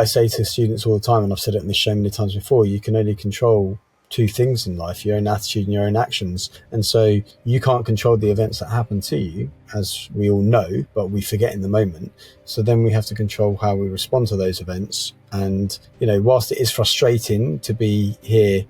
I say to students all the time, and I've said it in this show many times before, you can only control two things in life: your own attitude and your own actions. And so you can't control the events that happen to you, as we all know, but we forget in the moment. So then we have to control how we respond to those events. And, whilst it is frustrating to be here,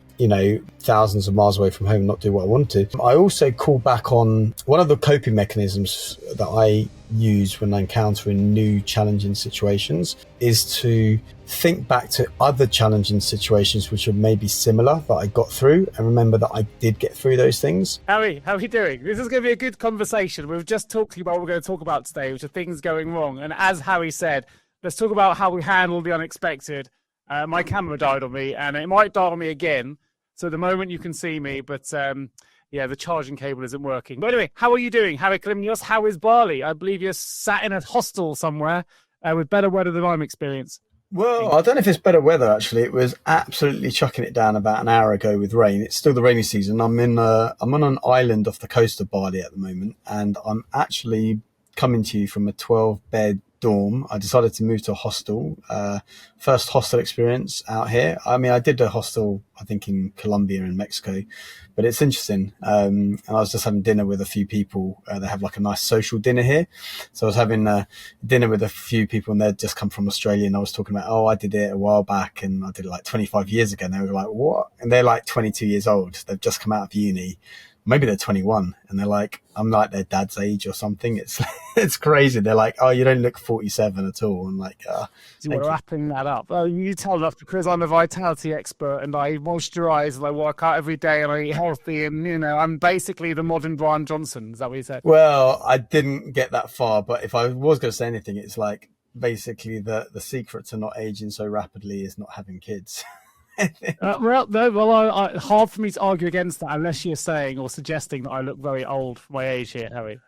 thousands of miles away from home and not do what I want to, I also call back on one of the coping mechanisms that I use when encountering new challenging situations is to think back to other challenging situations which are maybe similar that I got through, and remember that I did get through those things. Harry, how are you doing? This is going to be a good conversation. We've just talked about what we're going to talk about today, which are things going wrong. And as Harry said, let's talk about how we handle the unexpected. My camera died on me, and it might die on me again. So at the moment you can see me, but the charging cable isn't working. But anyway, how are you doing, Hari Kalymnios? How is Bali? I believe you're sat in a hostel somewhere with better weather than I'm experiencing. Well, I don't know if it's better weather, actually. It was absolutely chucking it down about an hour ago with rain. It's still the rainy season. I'm on an island off the coast of Bali at the moment, and I'm actually coming to you from a 12-bed dorm. I decided to move to a hostel. First hostel experience out here. I mean, I did a hostel, I think, in Colombia and Mexico, but it's interesting. And I was just having dinner with a few people. They have like a nice social dinner here. So I was having dinner with a few people, and they'd just come from Australia, and I was talking about, I did it a while back, and I did it like 25 years ago. And they were like, what? And they're like 22 years old. They've just come out of uni. Maybe they're 21, and they're like, I'm like their dad's age or something. It's crazy. They're like, you don't look 47 at all. I'm like, we're wrapping that up. You tell enough, because I'm a vitality expert, and I moisturize and I work out every day and I eat healthy, and I'm basically the modern Brian Johnson. Is that what you said? Well, I didn't get that far, but if I was going to say anything, it's like basically the secret to not aging so rapidly is not having kids. Hard for me to argue against that, unless you're saying or suggesting that I look very old for my age here, Harry,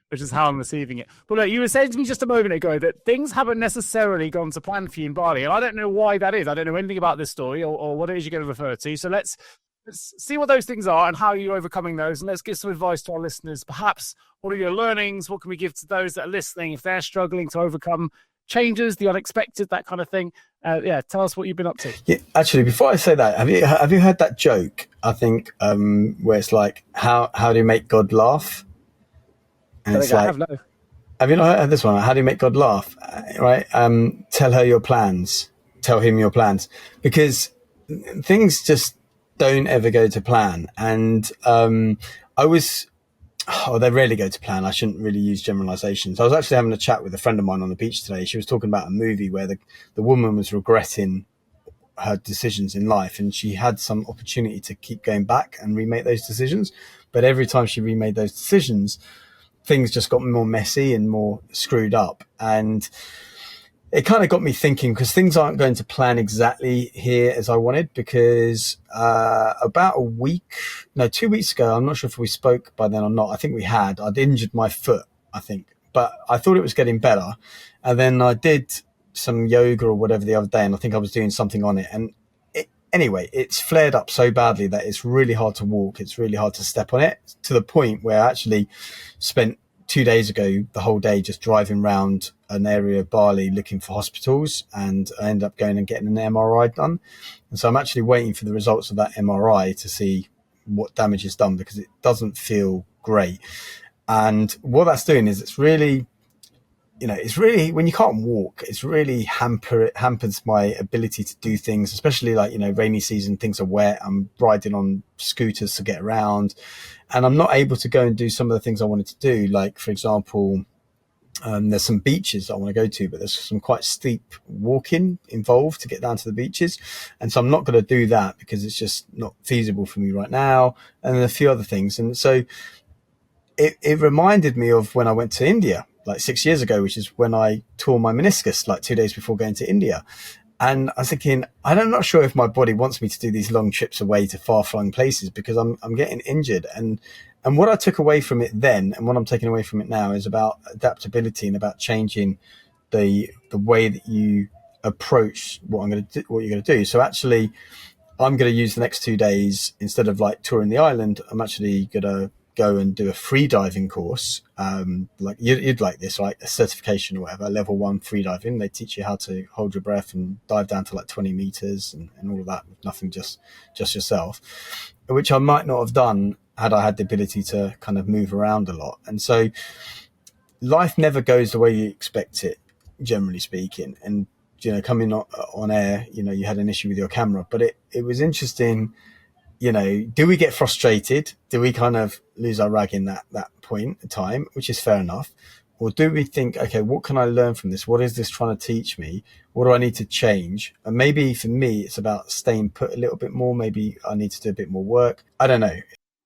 which is how I'm receiving it. But look, you were saying to me just a moment ago that things haven't necessarily gone to plan for you in Bali, and I don't know why that is. I don't know anything about this story or what it is you're going to refer to. So let's see what those things are and how you're overcoming those, and let's give some advice to our listeners. Perhaps, what are your learnings? What can we give to those that are listening if they're struggling to overcome changes, the unexpected, that kind of thing? Tell us what you've been up to. Yeah, actually, before I say that, have you heard that joke? I think where it's like, how do you make God laugh? And it's like, have you not heard this one? How do you make God laugh? Right? Tell her your plans. Tell him your plans, because things just don't ever go to plan. And they rarely go to plan. I shouldn't really use generalizations. I was actually having a chat with a friend of mine on the beach today. She was talking about a movie where the woman was regretting her decisions in life, and she had some opportunity to keep going back and remake those decisions. But every time she remade those decisions, things just got more messy and more screwed up. And it kind of got me thinking, because things aren't going to plan exactly here as I wanted, because about 2 weeks ago, I'm not sure if we spoke by then or not. I think we had. I'd injured my foot, I think, but I thought it was getting better. And then I did some yoga or whatever the other day, and I think I was doing something on it. And anyway, it's flared up so badly that it's really hard to walk. It's really hard to step on it, to the point where I actually spent 2 days ago the whole day just driving around an area of Bali looking for hospitals, and I ended up going and getting an MRI done. And so I'm actually waiting for the results of that MRI to see what damage is done, because it doesn't feel great. And what that's doing is it's really, when you can't walk, it's really hampers my ability to do things, especially like, rainy season, things are wet. I'm riding on scooters to get around, and I'm not able to go and do some of the things I wanted to do. Like, for example, there's some beaches I want to go to, but there's some quite steep walking involved to get down to the beaches. And so I'm not going to do that because it's just not feasible for me right now. And then a few other things. And so it reminded me of when I went to India, like 6 years ago, which is when I tore my meniscus, like 2 days before going to India. And I was thinking, I'm not sure if my body wants me to do these long trips away to far-flung places, because I'm getting injured. And what I took away from it then, and what I'm taking away from it now, is about adaptability and about changing the way that you approach what you're going to do. So actually, I'm going to use the next 2 days, instead of like touring the island, I'm actually going to go and do a free diving course, like you'd like this, right? A certification or whatever, level 1 free diving. They teach you how to hold your breath and dive down to like 20 meters and all of that, nothing, just yourself, which I might not have done had I had the ability to kind of move around a lot. And so life never goes the way you expect it, generally speaking. And, coming on air, you had an issue with your camera, but it was interesting. Do we get frustrated? Do we kind of lose our rag in that point in time, which is fair enough? Or do we think, okay, what can I learn from this? What is this trying to teach me? What do I need to change? And maybe for me, it's about staying put a little bit more. Maybe I need to do a bit more work. I don't know.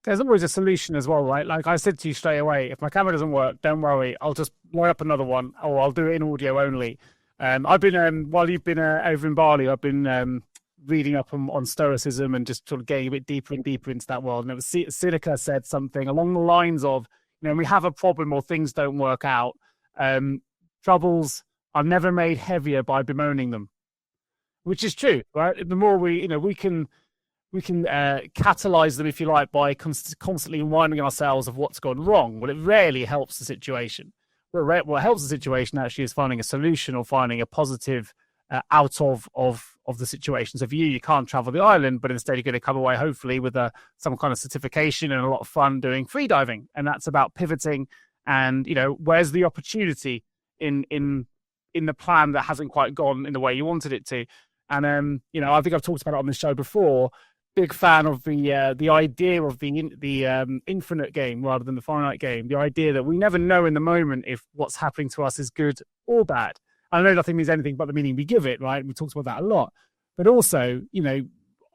There's always a solution as well, right? Like I said to you straight away, if my camera doesn't work, don't worry. I'll just line up another one, or I'll do it in audio only. I've been, while you've been over in Bali, I've been reading up on Stoicism and just sort of getting a bit deeper and deeper into that world. And it was Seneca said something along the lines of, we have a problem or things don't work out. Troubles are never made heavier by bemoaning them, which is true, right? The more we can catalyze them, if you like, by constantly reminding ourselves of what's gone wrong. Well, it rarely helps the situation. What helps the situation actually is finding a solution or finding a positive out of the situation. So for you can't travel the island, but instead you're going to come away hopefully with some kind of certification and a lot of fun doing free diving. And that's about pivoting and, where's the opportunity in the plan that hasn't quite gone in the way you wanted it to. And, I think I've talked about it on this show before. Big fan of the idea of the infinite game rather than the finite game. The idea that we never know in the moment if what's happening to us is good or bad. I know nothing means anything but the meaning we give it, right? We talked about that a lot. But also,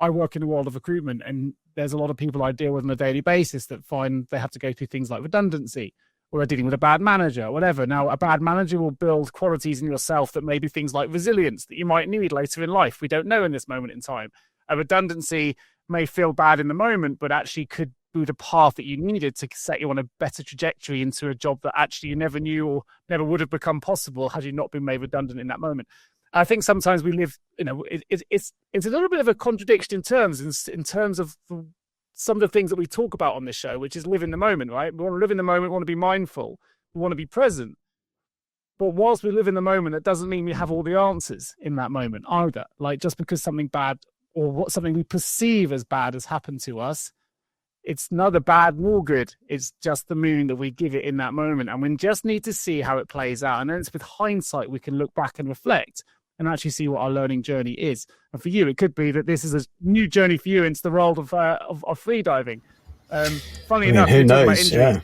I work in the world of recruitment, and there's a lot of people I deal with on a daily basis that find they have to go through things like redundancy, or they're dealing with a bad manager, or whatever. Now, a bad manager will build qualities in yourself that may be things like resilience that you might need later in life. We don't know in this moment in time. A redundancy may feel bad in the moment, but actually could be the path that you needed to set you on a better trajectory into a job that actually you never knew or never would have become possible had you not been made redundant in that moment. I think sometimes we live, it's a little bit of a contradiction in terms of some of the things that we talk about on this show, which is live in the moment, right? We want to live in the moment, we want to be mindful, we want to be present. But whilst we live in the moment, that doesn't mean we have all the answers in that moment either. Like just because something bad or something we perceive as bad has happened to us, it's neither bad nor good. It's just the meaning that we give it in that moment. And we just need to see how it plays out. And then it's with hindsight, we can look back and reflect and actually see what our learning journey is. And for you, it could be that this is a new journey for you into the world of free diving. Funnily enough, who knows? Yeah.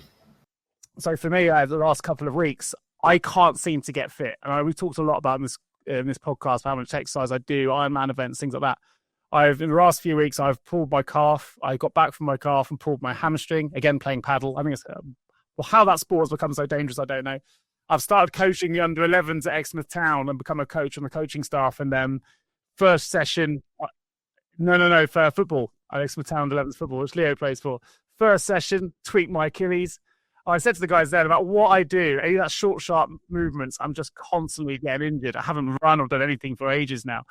So for me, the last couple of weeks, I can't seem to get fit. And we've talked a lot about in this podcast, how much exercise I do, Ironman events, things like that. In the last few weeks, I've pulled my calf. I got back from my calf and pulled my hamstring. Again, playing paddle. I think it's how that sport has become so dangerous, I don't know. I've started coaching the under-11s at Exmouth Town and become a coach on the coaching staff. And then first session, for football at Exmouth Town 11s football, which Leo plays for. First session, tweaked my Achilles. I said to the guys there about what I do. Any of that short, sharp movements, I'm just constantly getting injured. I haven't run or done anything for ages now.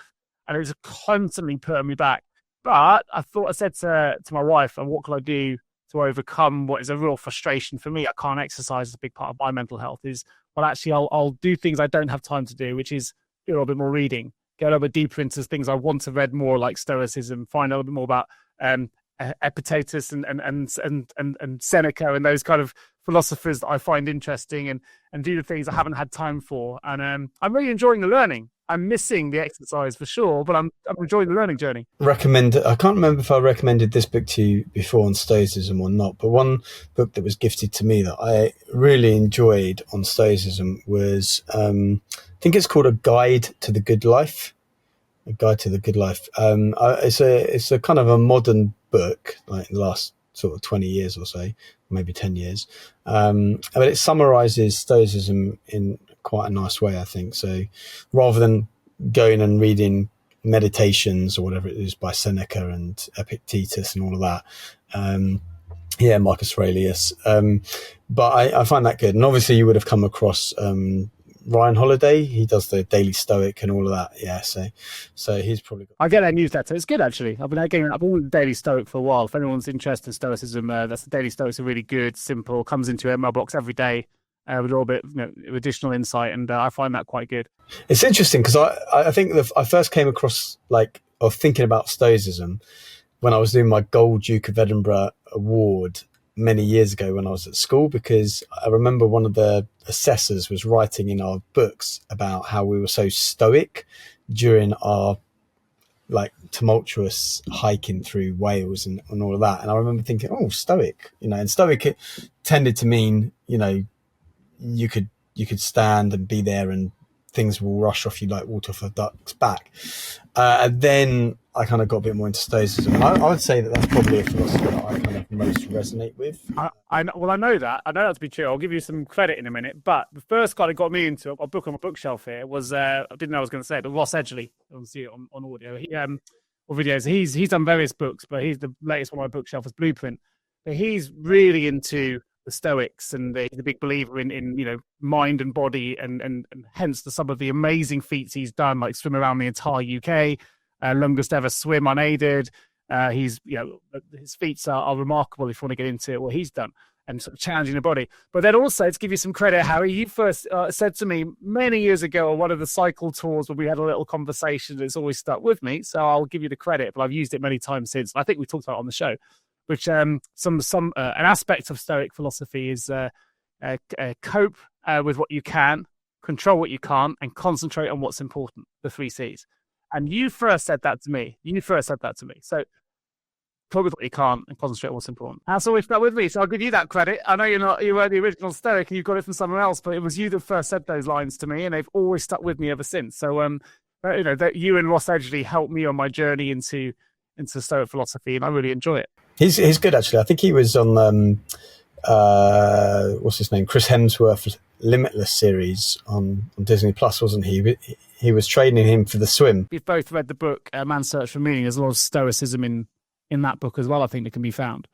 And it was constantly putting me back. But I said to my wife, and what can I do to overcome what is a real frustration for me? I can't exercise as a big part of my mental health. Actually, I'll do things I don't have time to do, which is do a little bit more reading, get a little bit deeper into things I want to read more, like Stoicism, find a little bit more about Epictetus and Seneca and those kind of philosophers that I find interesting, and do the things I haven't had time for. And I'm really enjoying the learning. I'm missing the exercise for sure, but I'm enjoying the learning journey. I can't remember if I recommended this book to you before on Stoicism or not, but one book that was gifted to me that I really enjoyed on Stoicism was, I think it's called A Guide to the Good Life. A Guide to the Good Life. It's a kind of a modern book, like the last sort of 20 years or so, maybe 10 years. But it summarizes Stoicism in quite a nice way, I think. So rather than going and reading meditations or whatever it is by Seneca and Epictetus and all of that, Marcus Aurelius. But I find that good. And obviously you would have come across Ryan Holiday. He does the Daily Stoic and all of that. Yeah, so he's probably got... I get that newsletter. It's good, actually. I've been with the Daily Stoic for a while. If anyone's interested in Stoicism, that's the Daily Stoics are really good, simple, comes into your email box every day with a little bit additional insight, and I find that quite good. It's interesting because I think I first came across thinking about Stoicism when I was doing my Gold Duke of Edinburgh award many years ago when I was at school, because I remember one of the assessors was writing in our books about how we were so stoic during our tumultuous hiking through Wales and all of that. And I remember thinking, oh, stoic, and stoic, it tended to mean, you could stand and be there and things will rush off you like water off a duck's back. And then I kind of got a bit more into Stoicism. And I would say that's probably a philosophy that I kind of most resonate with. I know that. I know that to be true. I'll give you some credit in a minute. But the first guy that got me into a book on my bookshelf here was, I didn't know I was going to say it, but Ross Edgley. I'll see it on audio. Or videos. He's done various books, but he's the latest one on my bookshelf is Blueprint. But he's really into the Stoics, and he's a big believer in mind and body, and hence some of the amazing feats he's done, like swim around the entire UK, longest ever swim unaided. His feats are remarkable if you want to get into what he's done and sort of challenging the body. But then also, to give you some credit, Harry, you first said to me many years ago on one of the cycle tours when we had a little conversation that's always stuck with me, so I'll give you the credit, but I've used it many times since. I think we talked about it on the show, which an aspect of Stoic philosophy is cope with what you can, control what you can't, and concentrate on what's important, the 3 C's. And you first said that to me. So cope with what you can't and concentrate on what's important. That's always stuck with me, so I'll give you that credit. I know you weren't the original Stoic and you got it from somewhere else, but it was you that first said those lines to me, and they've always stuck with me ever since. So that you and Ross Edgley helped me on my journey into Stoic philosophy, and I really enjoy it. He's good, actually. I think he was on what's his name, Chris Hemsworth's Limitless series on Disney Plus, wasn't he? He was training him for the swim. We've both read the book Man's Search for Meaning. There's a lot of Stoicism in that book as well, I think, that can be found.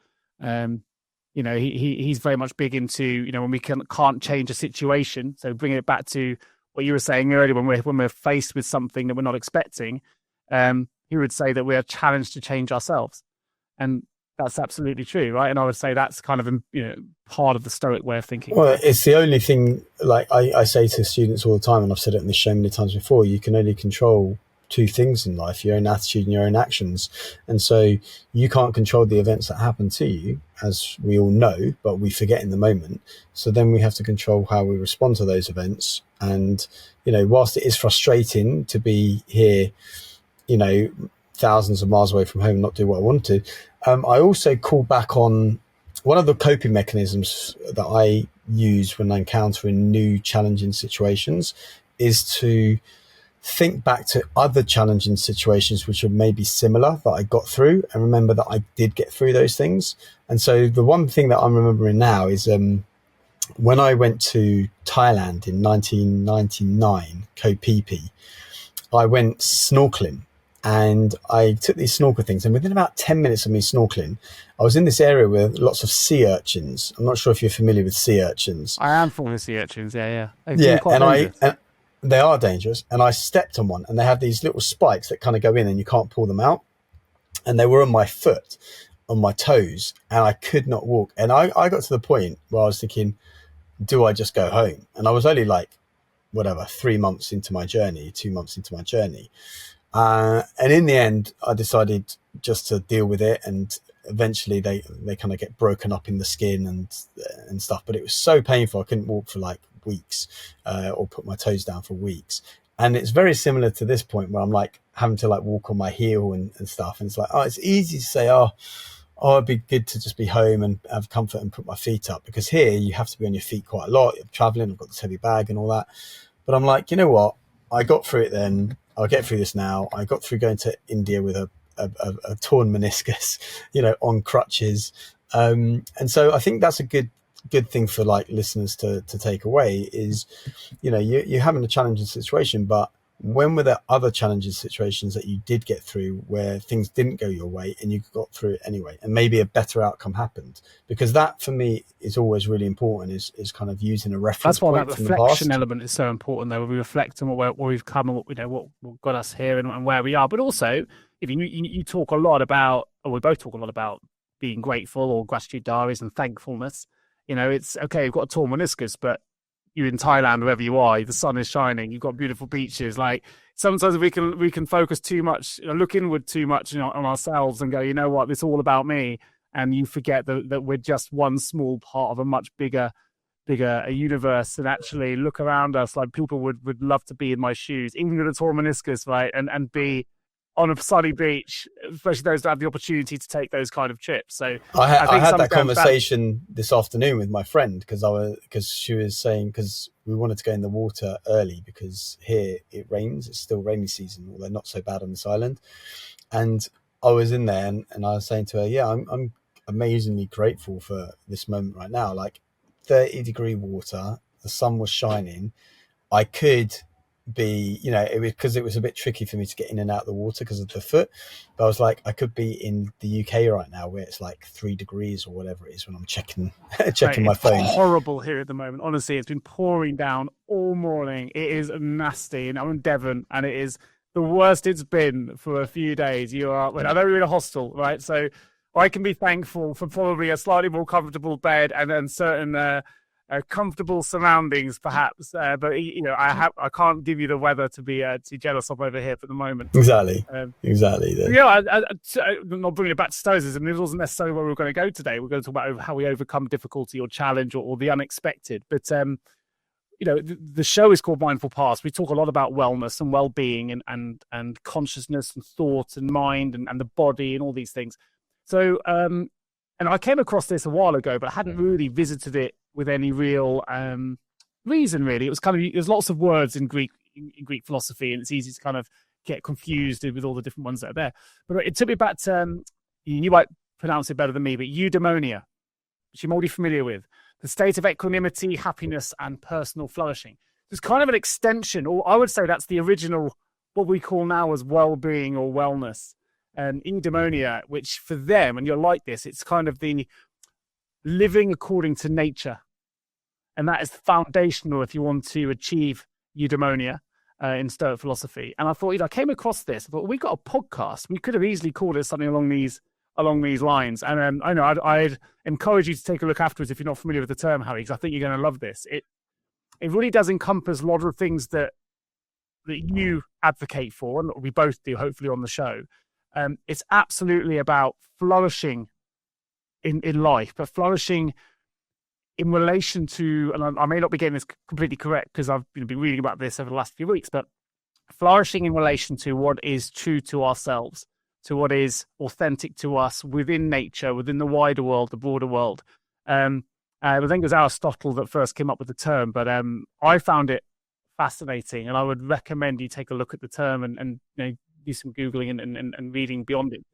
He's very much big into when we can't change a situation. So bringing it back to what you were saying earlier, when we're faced with something that we're not expecting, he would say that we are challenged to change ourselves, and that's absolutely true, right? And I would say that's kind of part of the Stoic way of thinking. Well, it's the only thing, like I say to students all the time, and I've said it in this show many times before, you can only control 2 things in life: your own attitude and your own actions. And so you can't control the events that happen to you, as we all know, but we forget in the moment. So then we have to control how we respond to those events. And whilst it is frustrating to be here thousands of miles away from home and not do what I want to, I also call back on one of the coping mechanisms that I use when encountering new challenging situations is to think back to other challenging situations which are maybe similar that I got through, and remember that I did get through those things. And so the one thing that I'm remembering now is when I went to Thailand in 1999, Koh Phi Phi, I went snorkeling. And I took these snorkel things, and within about 10 minutes of me snorkeling, I was in this area with lots of sea urchins. I'm not sure if you're familiar with sea urchins. I am familiar with sea urchins, yeah. Yeah, and they are dangerous. And I stepped on one, and they have these little spikes that kind of go in and you can't pull them out. And they were on my foot, on my toes, and I could not walk. And I got to the point where I was thinking, do I just go home? And I was only 3 months into my journey, 2 months into my journey. And in the end, I decided just to deal with it, and eventually they kind of get broken up in the skin and stuff. But it was so painful, I couldn't walk for weeks, or put my toes down for weeks. And it's very similar to this point where I'm having to walk on my heel and stuff. And it's it's easy to say, it'd be good to just be home and have comfort and put my feet up, because here you have to be on your feet quite a lot. You're traveling, I've got this heavy bag and all that. But I'm you know what? I got through it then. I'll get through this now. I got through going to India with a torn meniscus, on crutches. And so I think that's a good thing for listeners to take away is, you're having a challenging situation, but when were there other challenges, situations that you did get through where things didn't go your way and you got through it anyway, and maybe a better outcome happened? Because that for me is always really important, is kind of using a reference That's why point that from the past. reflection element is so important, though. We reflect on where we've come and what got us here and where we are. But also, if you talk a lot about, or we both talk a lot about being grateful or gratitude diaries and thankfulness. It's okay. You've got a torn meniscus, but you're in Thailand, wherever you are, the sun is shining. You've got beautiful beaches. Like sometimes we can focus too much, look inward too much, on ourselves and go, you know what, it's all about me, and you forget that we're just one small part of a much bigger universe. And actually look around us, like people would love to be in my shoes, even with a torn meniscus, right? And be on a sunny beach, especially those that have the opportunity to take those kind of trips. So I had that conversation this afternoon with my friend, because she was saying, because we wanted to go in the water early because here it rains. It's still rainy season, although not so bad on this island. And I was in there and I was saying to her, yeah, I'm amazingly grateful for this moment right now. Like 30-degree water, the sun was shining. I could be, because it was a bit tricky for me to get in and out of the water because of the foot, but I was like, I could be in the UK right now where it's like 3 degrees or whatever it is when I'm checking my phone. It's horrible here at the moment. Honestly, it's been pouring down all morning. It is nasty, and I'm in Devon, and it is the worst it's been for a few days. I know you're in a hostel, right? So I can be thankful for probably a slightly more comfortable bed and then certain comfortable surroundings, perhaps. But I can't give you the weather to be too jealous of over here for the moment. Exactly. I'm not bringing it back to Stoicism. This wasn't necessarily where we were going to go today. We're going to talk about how we overcome difficulty or challenge or the unexpected. But the show is called Mindful Past. We talk a lot about wellness and well-being and consciousness and thought and mind and the body and all these things. So, and I came across this a while ago, but I hadn't really visited it with any real reason, really. It was kind of, there's lots of words in Greek philosophy, and it's easy to kind of get confused with all the different ones that are there. But it took me back to, you might pronounce it better than me, but Eudaimonia, which you're already familiar with, the state of equanimity, happiness, and personal flourishing. It's kind of an extension, or I would say that's the original, what we call now as well-being or wellness. And Eudaimonia, which for them, and you're like this, it's kind of the living according to nature. And that is foundational if you want to achieve eudaimonia in Stoic philosophy. And I thought, I came across this. I thought, we got a podcast. We could have easily called it something along these lines. And I know I'd encourage you to take a look afterwards if you're not familiar with the term, Hari, because I think you're going to love this. It really does encompass a lot of things that you advocate for, and we both do, hopefully, on the show. It's absolutely about flourishing in life, but flourishing in relation to, and I may not be getting this completely correct because I've been reading about this over the last few weeks, but flourishing in relation to what is true to ourselves, to what is authentic to us within nature, within the wider world, the broader world. I think it was Aristotle that first came up with the term, but I found it fascinating, and I would recommend you take a look at the term and do some Googling and reading beyond it.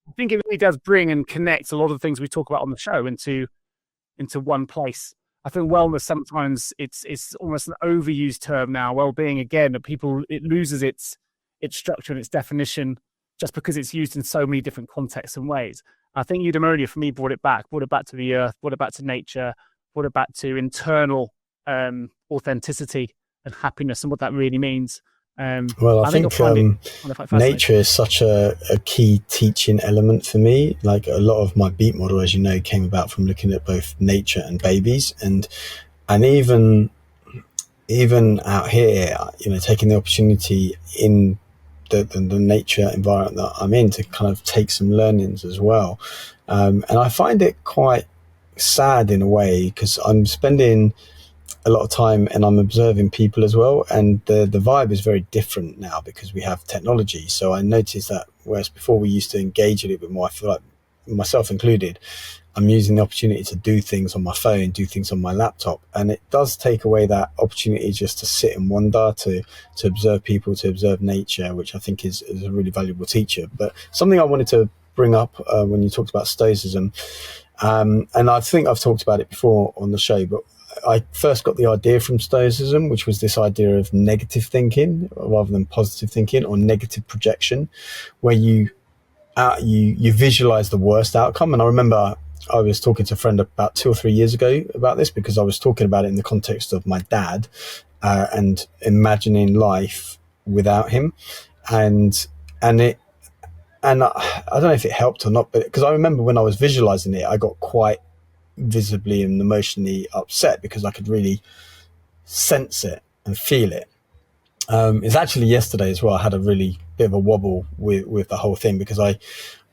I think it really does bring and connect a lot of the things we talk about on the show into one place. I think wellness, sometimes it's almost an overused term now. Well-being, again, it loses its structure and its definition just because it's used in so many different contexts and ways. I think Eudaimonia for me brought it back to the earth, brought it back to nature, brought it back to internal authenticity and happiness and what that really means. Well, I think nature is such a key teaching element for me. Like a lot of my beat model, as you know, came about from looking at both nature and babies, and even out here, taking the opportunity in the nature environment that I'm in to kind of take some learnings as well. And I find it quite sad in a way because I'm spending a lot of time and I'm observing people as well, and the vibe is very different now because we have technology. So I noticed that whereas before we used to engage a little bit more, I feel like, myself included, I'm using the opportunity to do things on my phone, do things on my laptop, and it does take away that opportunity just to sit and wonder, to observe people, to observe nature, which I think is a really valuable teacher. But something I wanted to bring up when you talked about Stoicism, and I think I've talked about it before on the show, but I first got the idea from Stoicism, which was this idea of negative thinking rather than positive thinking, or negative projection, where you visualize the worst outcome. And I remember I was talking to a friend about 2 or 3 years ago about this, because I was talking about it in the context of my dad, and imagining life without him, and I don't know if it helped or not, but because I remember when I was visualizing it, I got quite visibly and emotionally upset because I could really sense it and feel it. It's actually yesterday as well. I had a really bit of a wobble with the whole thing, because I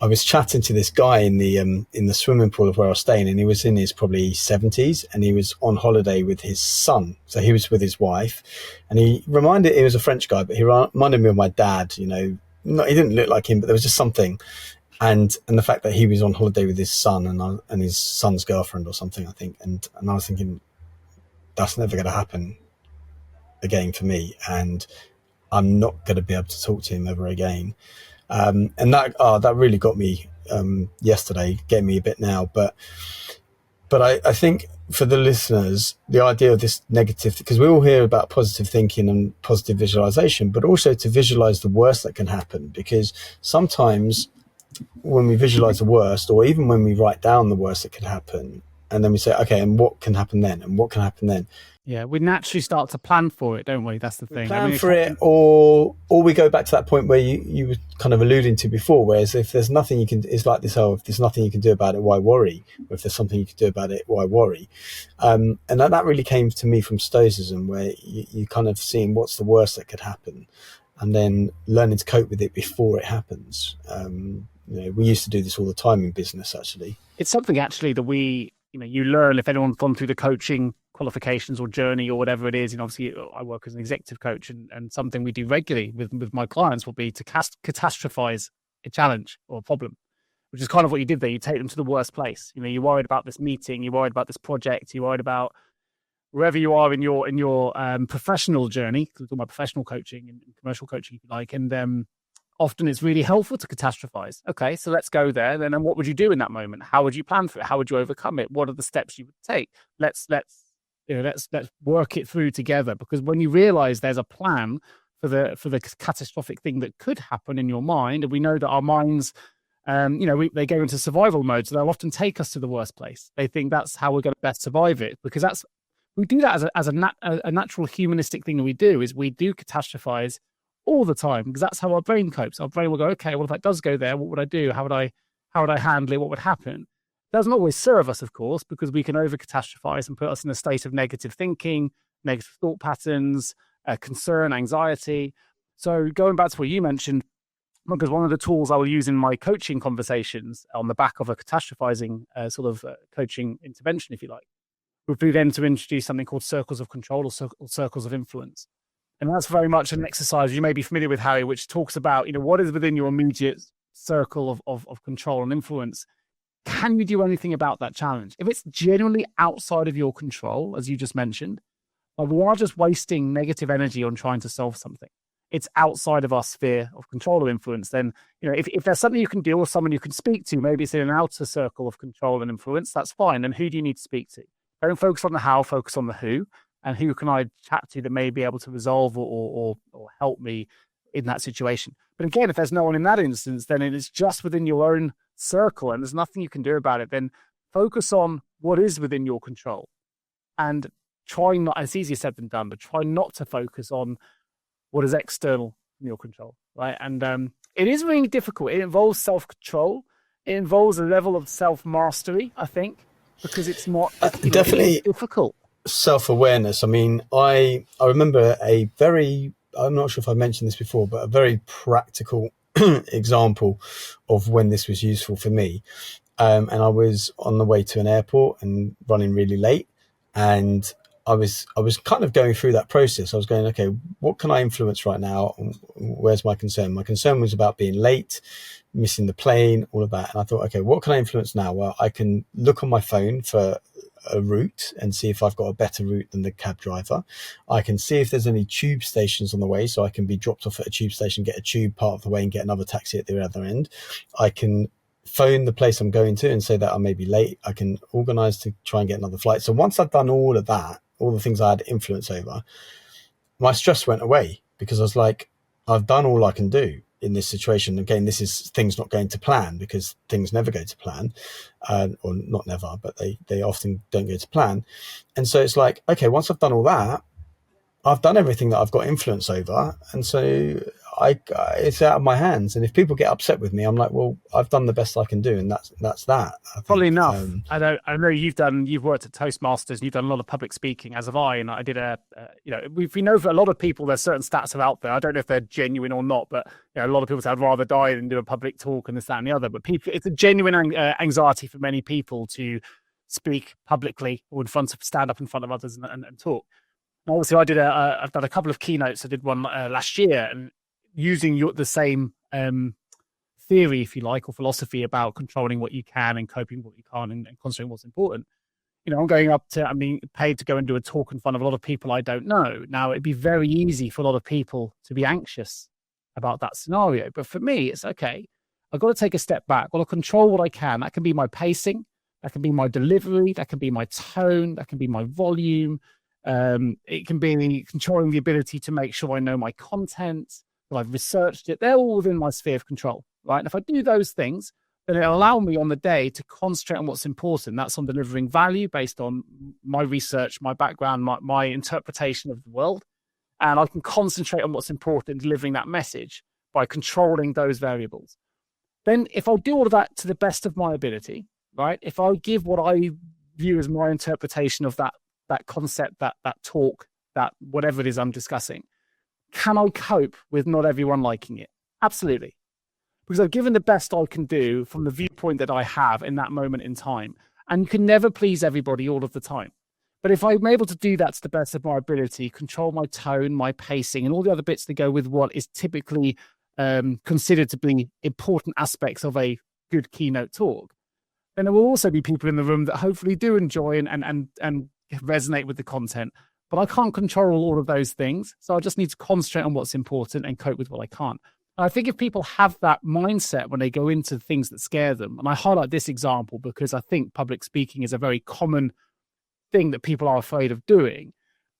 was chatting to this guy in the swimming pool of where I was staying, and he was in his probably 70s, and he was on holiday with his son. So he was with his wife, and he was a French guy, but he reminded me of my dad. He didn't look like him, but there was just something. And the fact that he was on holiday with his son and his son's girlfriend or something, I think. And I was thinking, that's never going to happen again for me, and I'm not going to be able to talk to him ever again. And that really got me yesterday, getting me a bit now. But I think for the listeners, the idea of this negative, because we all hear about positive thinking and positive visualization, but also to visualize the worst that can happen, because sometimes when we visualize the worst, or even when we write down the worst that could happen, and then we say, okay, and what can happen then? And what can happen then? Yeah, we naturally start to plan for it, don't we? That's the thing. Plan for it, or we go back to that point where you were kind of alluding to before, whereas if there's nothing you can, it's like this, if there's nothing you can do about it, why worry? Or if there's something you can do about it, why worry? And that really came to me from Stoicism, where you kind of seeing what's the worst that could happen, and then learning to cope with it before it happens. We used to do this all the time in business, actually. It's something actually that you learn if anyone's gone through the coaching qualifications or journey or whatever it is. Obviously I work as an executive coach, and something we do regularly with my clients will be to catastrophize a challenge or a problem, which is kind of what you did there. You take them to the worst place. You're worried about this meeting, you're worried about this project, you're worried about wherever you are in your professional journey. We're talking about professional coaching and commercial coaching, if you like. And often it's really helpful to catastrophize. Okay, so let's go there. Then what would you do in that moment? How would you plan for it? How would you overcome it? What are the steps you would take? Let's work it through together. Because when you realize there's a plan for the catastrophic thing that could happen in your mind, and we know that our minds, they go into survival mode, so they'll often take us to the worst place. They think that's how we're going to best survive it, because we do that as a natural humanistic thing that we do. Is we do catastrophize all the time, because that's how our brain copes. Our brain will go, okay, well, if that does go there, what would I do? How would I handle it? What would happen? It doesn't always serve us, of course, because we can over catastrophize and put us in a state of negative thinking, negative thought patterns, concern, anxiety. So going back to what you mentioned, because one of the tools I will use in my coaching conversations on the back of a catastrophizing coaching intervention, if you like, would be then to introduce something called circles of control or circles of influence. And that's very much an exercise you may be familiar with, Harry, which talks about, what is within your immediate circle of control and influence. Can you do anything about that challenge? If it's genuinely outside of your control, as you just mentioned, we are just wasting negative energy on trying to solve something. It's outside of our sphere of control or influence. Then, if there's something you can do or someone you can speak to, maybe it's in an outer circle of control and influence, that's fine. And who do you need to speak to? Don't focus on the how, focus on the who. And who can I chat to that may be able to resolve or help me in that situation? But again, if there's no one in that instance, then it is just within your own circle and there's nothing you can do about it. Then focus on what is within your control, and try not, it's easier said than done, but try not to focus on what is external in your control, right? And it is really difficult. It involves self-control. It involves a level of self-mastery, I think, because it's not definitely difficult. Self-awareness. I mean, I remember I'm not sure if I mentioned this before, but a very practical example of when this was useful for me. And I was on the way to an airport and running really late, and I was kind of going through that process. I was going, okay, what can I influence right now? Where's my concern? My concern was about being late, missing the plane, all of that. And I thought, okay, what can I influence now? Well, I can look on my phone for a route and see if I've got a better route than the cab driver. I can see if there's any tube stations on the way, so I can be dropped off at a tube station, get a tube part of the way and get another taxi at the other end. I can phone the place I'm going to and say that I may be late. I can organize to try and get another flight. So once I've done all of that, all the things I had influence over, my stress went away, because I was like, I've done all I can do in this situation. Again, this is things not going to plan, because things never go to plan, or not never, but they often don't go to plan. And so it's like, okay, once I've done all that, I've done everything that I've got influence over. And so it's out of my hands. And if people get upset with me, I'm like, well, I've done the best I can do. And that's that. I think. Probably enough. I know you've worked at Toastmasters and you've done a lot of public speaking, as have I. And I did we know for a lot of people, there's certain stats are out there. I don't know if they're genuine or not, but a lot of people say I'd rather die than do a public talk and this, that, and the other. But it's a genuine anxiety for many people to speak publicly or stand up in front of others and talk. And obviously, I've done a couple of keynotes. I did one last year, and using the same theory, if you like, or philosophy about controlling what you can and coping with what you can't and concentrating what's important. I'm going I'm being paid to go and do a talk in front of a lot of people I don't know. Now, it'd be very easy for a lot of people to be anxious about that scenario. But for me, it's okay. I've got to take a step back. I've got to control what I can. That can be my pacing. That can be my delivery. That can be my tone. That can be my volume. It can be controlling the ability to make sure I know my content, that I've researched it. They're all within my sphere of control, right? And if I do those things, then it'll allow me on the day to concentrate on what's important. That's on delivering value based on my research, my background, my interpretation of the world. And I can concentrate on what's important in delivering that message by controlling those variables. Then if I'll do all of that to the best of my ability, right? If I give what I view as my interpretation of that concept, that talk, that whatever it is I'm discussing, can I cope with not everyone liking it? Absolutely. Because I've given the best I can do from the viewpoint that I have in that moment in time. And you can never please everybody all of the time. But if I'm able to do that to the best of my ability, control my tone, my pacing, and all the other bits that go with what is typically considered to be important aspects of a good keynote talk, then there will also be people in the room that hopefully do enjoy and resonate with the content. But I can't control all of those things. So I just need to concentrate on what's important and cope with what I can't. And I think if people have that mindset when they go into things that scare them, and I highlight this example because I think public speaking is a very common thing that people are afraid of doing,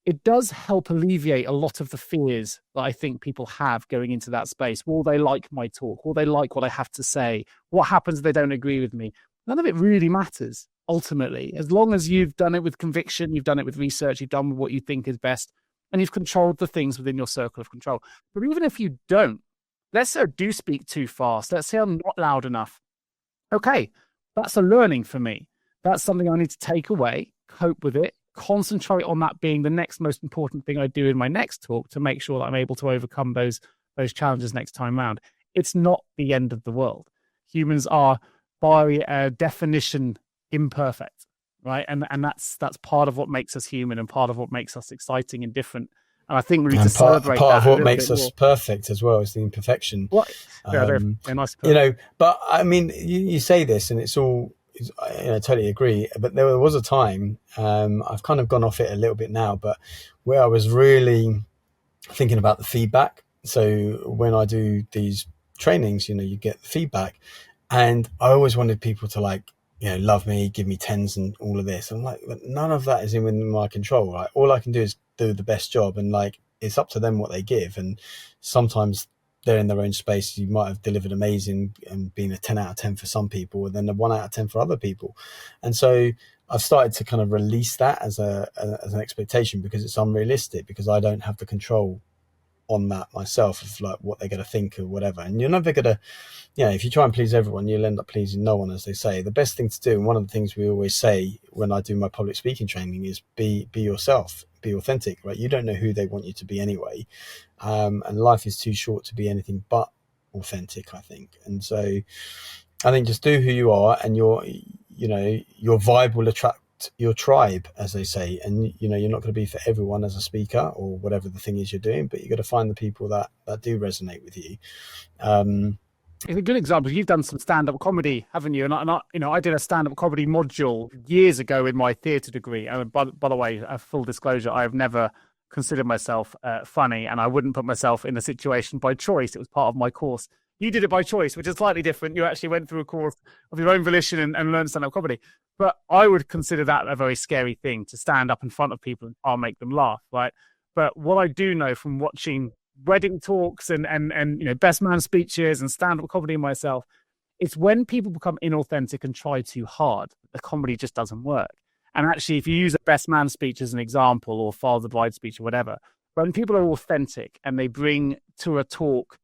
it does help alleviate a lot of the fears that I think people have going into that space. Will they like my talk? Will they like what I have to say? What happens if they don't agree with me? None of it really matters. Ultimately, as long as you've done it with conviction, you've done it with research, you've done what you think is best, and you've controlled the things within your circle of control. But even if you don't, let's say I do speak too fast, let's say I'm not loud enough. Okay, that's a learning for me. That's something I need to take away, cope with it, concentrate on that being the next most important thing I do in my next talk to make sure that I'm able to overcome those challenges next time around. It's not the end of the world. Humans are, by definition, imperfect, right? And that's part of what makes us human and part of what makes us exciting and different. And I think we need to celebrate part that of what makes us perfect as well is the imperfection. They're nice. But I mean, you say this, and it's all. I totally agree. But there was a time, I've kind of gone off it a little bit now, but where I was really thinking about the feedback. So when I do these trainings, you get the feedback, and I always wanted people to love me, give me tens and all of this. I'm like, none of that is in my control, right? All I can do is do the best job, and it's up to them what they give. And sometimes they're in their own space. You might have delivered amazing and been a 10 out of 10 for some people, and then a 1 out of 10 for other people. And so I've started to kind of release that as an expectation, because it's unrealistic, because I don't have the control on that myself of what they're going to think or whatever. And you're never going to, if you try and please everyone, you'll end up pleasing no one, as they say. The best thing to do, and one of the things we always say when I do my public speaking training, is be yourself, be authentic, right? You don't know who they want you to be anyway. And life is too short to be anything but authentic, I think. And so I think just do who you are, and your vibe will attract your tribe, as they say. And you're not going to be for everyone as a speaker or whatever the thing is you're doing, but you've got to find the people that do resonate with you. It's a good example. You've done some stand-up comedy, haven't you? And I did a stand-up comedy module years ago in my theatre degree. And by the way, a full disclosure, I have never considered myself funny, and I wouldn't put myself in a situation by choice. It was part of my course. You did it by choice, which is slightly different. You actually went through a course of your own volition and learned stand-up comedy. But I would consider that a very scary thing, to stand up in front of people and I'll make them laugh, right? But what I do know from watching wedding talks and best man speeches and stand-up comedy myself, it's when people become inauthentic and try too hard, the comedy just doesn't work. And actually, if you use a best man speech as an example, or father bride speech or whatever, when people are authentic and they bring to a talk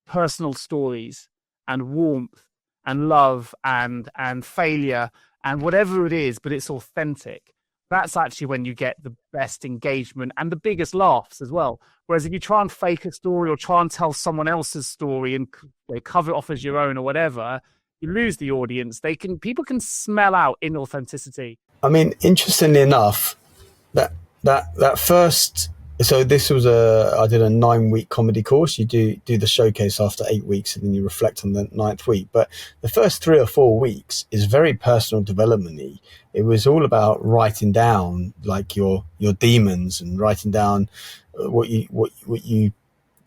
personal stories and warmth and love and failure and whatever it is, but it's authentic, that's actually when you get the best engagement and the biggest laughs as well. Whereas if you try and fake a story or try and tell someone else's story and cover it off as your own or whatever, you lose the audience. People can smell out inauthenticity. I mean, interestingly enough, that first, so this was I did a 9-week comedy course. You do the showcase after 8 weeks, and then you reflect on the 9th week. But the first 3 or 4 weeks is very personal development-y. It was all about writing down like your demons and writing down what you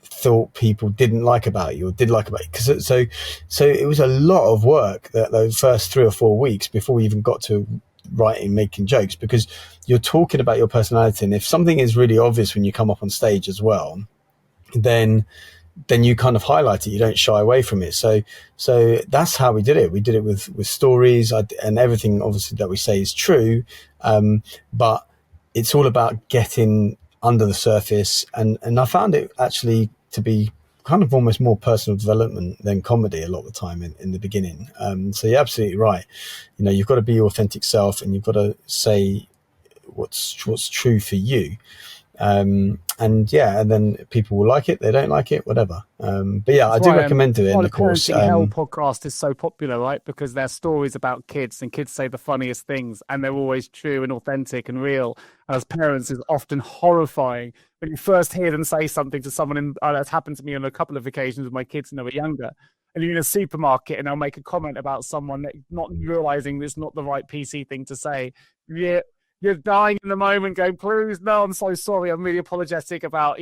thought people didn't like about you or did like about you. So it was a lot of work that those first 3 or 4 weeks before we even got to writing, making jokes, because you're talking about your personality, and if something is really obvious when you come up on stage as well, then you kind of highlight it. You don't shy away from it. So that's how we did it. We did it with stories, and everything obviously that we say is true, but it's all about getting under the surface, and I found it actually to be kind of almost more personal development than comedy a lot of the time in the beginning. So you're absolutely right. You've got to be your authentic self, and you've got to say what's true for you. And then people will like it, they don't like it, whatever. But yeah, That's I do recommend it in the course. Parenting Hell podcast is so popular, right? Because they're stories about kids, and kids say the funniest things, and they're always true and authentic and real. And as parents, it's often horrifying when you first hear them say something to someone. That's happened to me on a couple of occasions with my kids when they were younger. And you're in a supermarket, and they'll make a comment about someone, not realizing it's not the right PC thing to say. Yeah. You're dying in the moment, going, please, no, I'm so sorry. I'm really apologetic about,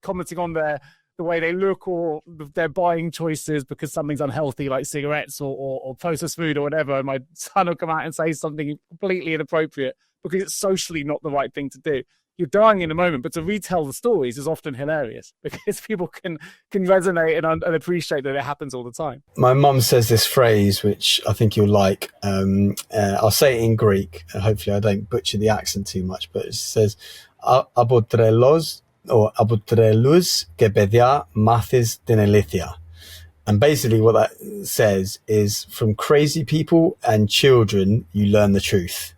commenting on the way they look or their buying choices because something's unhealthy, like cigarettes or processed food or whatever. And my son will come out and say something completely inappropriate because it's socially not the right thing to do. You're dying in the moment, but to retell the stories is often hilarious because people can resonate and appreciate that it happens all the time. My mum says this phrase, which I think you'll like. I'll say it in Greek. Hopefully I don't butcher the accent too much, but it says, "Abotrelos or abotrelous ke pedia mathis την αλήθεια." And basically what that says is, from crazy people and children, you learn the truth.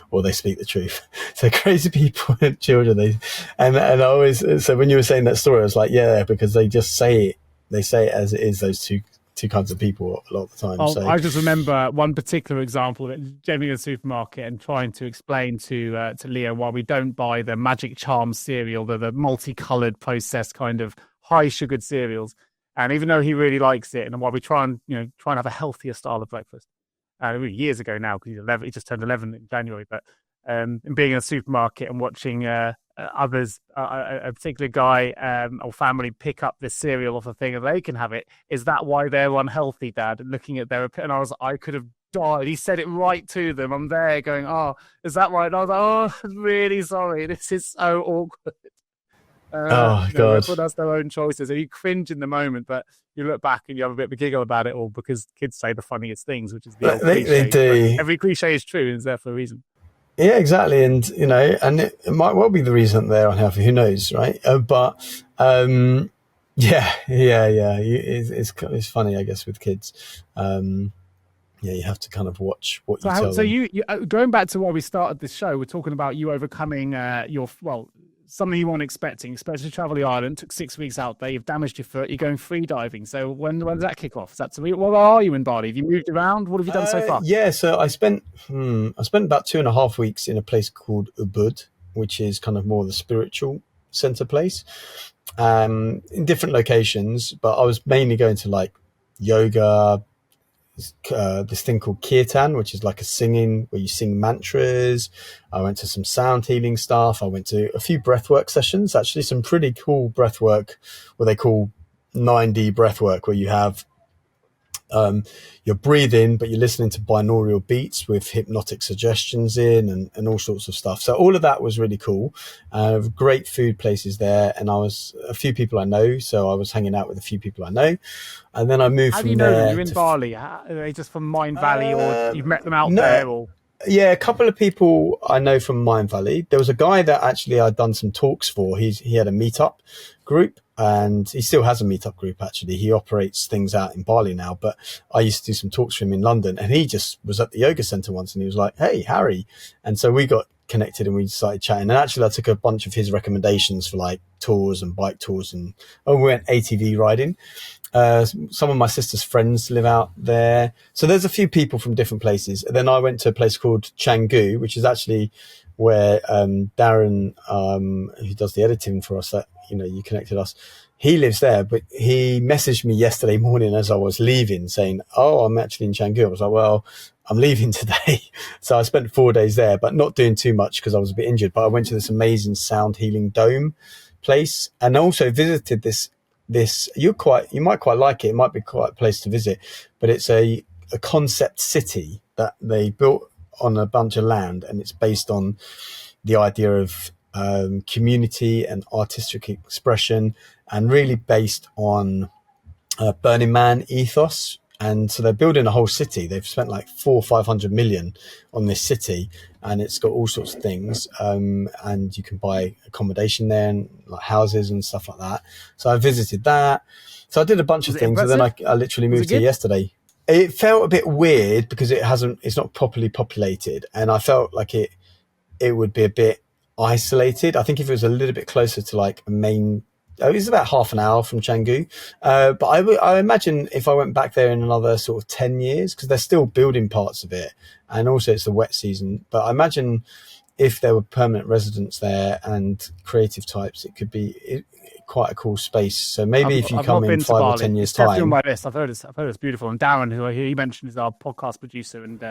Or they speak the truth. So crazy people and children, and I always, so when you were saying that story, I was like, yeah, because they just say it. They say it as it is, those two kinds of people a lot of the time. So I just remember one particular example of it, generally in the supermarket and trying to explain to Leo why we don't buy the Magic Charm cereal, the multicolored processed kind of high sugared cereals. And even though he really likes it, and why we try and have a healthier style of breakfast. Years ago now, because he's 11, he just turned 11 in January. But and being in a supermarket and watching others, a particular guy or family pick up this cereal off a thing and they can have it. Is that why they're unhealthy, Dad? And looking at their opinion, I could have died. He said it right to them. I'm there going, oh, is that right? And I was like, oh, I'm really sorry. This is so awkward. God. Everyone has their own choices. And you cringe in the moment, but you look back and you have a bit of a giggle about it all because kids say the funniest things, which is the old cliche. They do. Every cliche is true and is there for a reason. Yeah, exactly. And, and it might well be the reason they're unhealthy. Who knows, right? Yeah. It's funny, I guess, with kids. You have to kind of watch what you tell them. So you going back to why we started this show, we're talking about you overcoming something you weren't expecting, especially travel the island, took 6 weeks out there, you've damaged your foot, you're going free diving. So when does that kick off? What are you in Bali? Have you moved around? What have you done so far? Yeah, so I spent about 2.5 weeks in a place called Ubud, which is kind of more the spiritual center place, in different locations, but I was mainly going to like yoga, this thing called kirtan, which is like a singing where you sing mantras. I went to some sound healing stuff. I went to a few breathwork sessions, actually some pretty cool breathwork, what they call 9D breathwork where you have you're breathing, but you're listening to binaural beats with hypnotic suggestions in and all sorts of stuff. So all of that was really cool. Great food places there. And a few people I know. So I was hanging out with a few people I know. And then I moved How from do you know there. them? You're in Bali. Are they just from Mind Valley, or you've met them out there? Or Yeah, a couple of people I know from Mind Valley. There was a guy that actually I'd done some talks for. He had a meetup group, and he still has a meetup group, actually. He operates things out in Bali now, but I used to do some talks for him in London, and he just was at the yoga center once, and he was like, "Hey, Harry." And so we got connected and we started chatting. And actually I took a bunch of his recommendations for like tours and bike tours, and we went ATV riding. Some of my sister's friends live out there. So there's a few people from different places. And then I went to a place called Canggu, which is actually where Darren, who does the editing for us, that, you connected us, he lives there. But he messaged me yesterday morning as I was leaving saying, "Oh, I'm actually in Canggu." I was like, "Well, I'm leaving today." So I spent 4 days there, but not doing too much because I was a bit injured. But I went to this amazing sound healing dome place, and also visited this you might quite like it. It might be quite a place to visit, but it's a concept city that they built on a bunch of land, and it's based on the idea of community and artistic expression, and really based on Burning Man ethos. And so they're building a whole city. They've spent like 400-500 million on this city, and it's got all sorts of things. And you can buy accommodation there, and like houses and stuff like that. So I visited that. So I did a bunch of things, and then I literally moved here yesterday. It felt a bit weird because it's not properly populated, and I felt like it would be a bit isolated. I think if it was a little bit closer to like a main. It was about half an hour from Canggu. But I imagine if I went back there in another sort of 10 years, because they're still building parts of it, and also it's the wet season. But I imagine if there were permanent residents there and creative types, it could be quite a cool space. So maybe if you come in 5 or 10 years' time. Definitely on my list. I've heard it's beautiful. And Darren, who he mentioned, is our podcast producer, and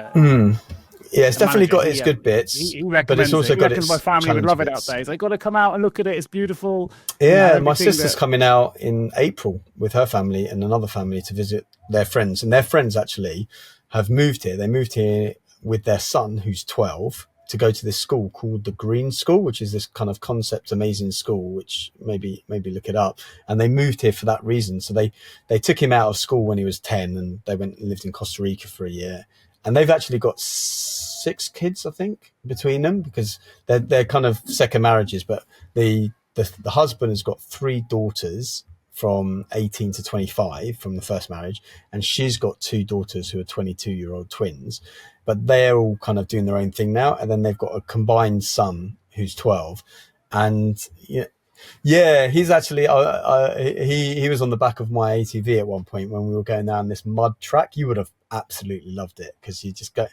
yeah, it's definitely got its good bits, he but it's also got its my family would love it bits. out there. He's like, got to come out and look at it. It's beautiful. Yeah, my sister's coming out in April with her family and another family to visit their friends, and their friends actually have moved here. They moved here with their son, who's 12, to go to this school called the Green School, which is this kind of concept amazing school, which maybe look it up. And they moved here for that reason. So they took him out of school when he was 10, and they went and lived in Costa Rica for a year. And they've actually got 6 kids, I think, between them, because they're kind of second marriages. But the husband has got 3 daughters from 18 to 25 from the first marriage, and she's got 2 daughters who are 22-year-old twins. But they're all kind of doing their own thing now. And then they've got a combined son who's 12. And yeah, he's actually, he was on the back of my ATV at one point when we were going down this mud track. You would have absolutely loved it, because you just go,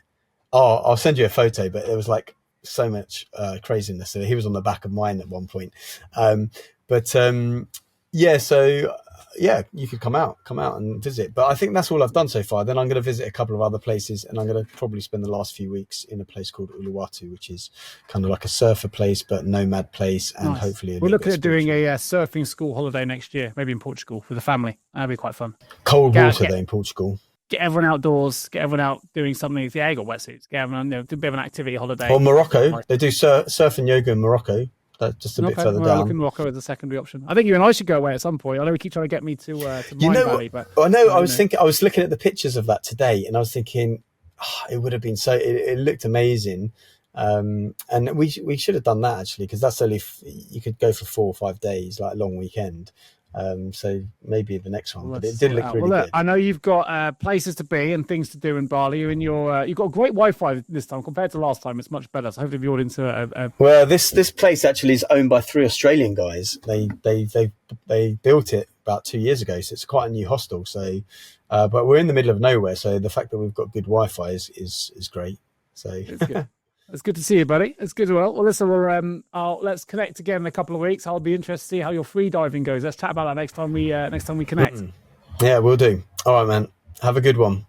I'll send you a photo, but there was like so much craziness. So he was on the back of mine at one point. Yeah, so yeah, you could come out and visit. But I think that's all I've done so far. Then I'm going to visit a couple of other places, and I'm going to probably spend the last few weeks in a place called Uluwatu, which is kind of like a surfer place, but nomad place, and nice. hopefully we're looking at doing a surfing school holiday next year, maybe in Portugal with the family. That'd be quite fun. Cold water though in Portugal. Get everyone outdoors, get everyone out doing something. Yeah, you got wetsuits. Get everyone, do a bit of an activity holiday. Or Morocco, they do surf and yoga in Morocco. That's just a bit further down. Looking Morocco as a secondary option. I think you and I should go away at some point. I know we keep trying to get me to Mind Valley, but I know. I was looking at the pictures of that today, and I was thinking, it would have been so. It looked amazing, and we should have done that actually, because that's only you could go for 4 or 5 days, like a long weekend. So maybe the next one, but it did look really good. I know you've got places to be and things to do in Bali. You've got great Wi-Fi this time compared to last time. It's much better. So hopefully the audience well, this place actually is owned by 3 Australian guys. They built it about 2 years ago, so it's quite a new hostel. So, but we're in the middle of nowhere, so the fact that we've got good Wi-Fi is great. So it's good. It's good to see you, buddy. It's good. Well, listen, let's connect again in a couple of weeks. I'll be interested to see how your free diving goes. Let's chat about that next time we connect. Yeah, we'll do. All right, man. Have a good one.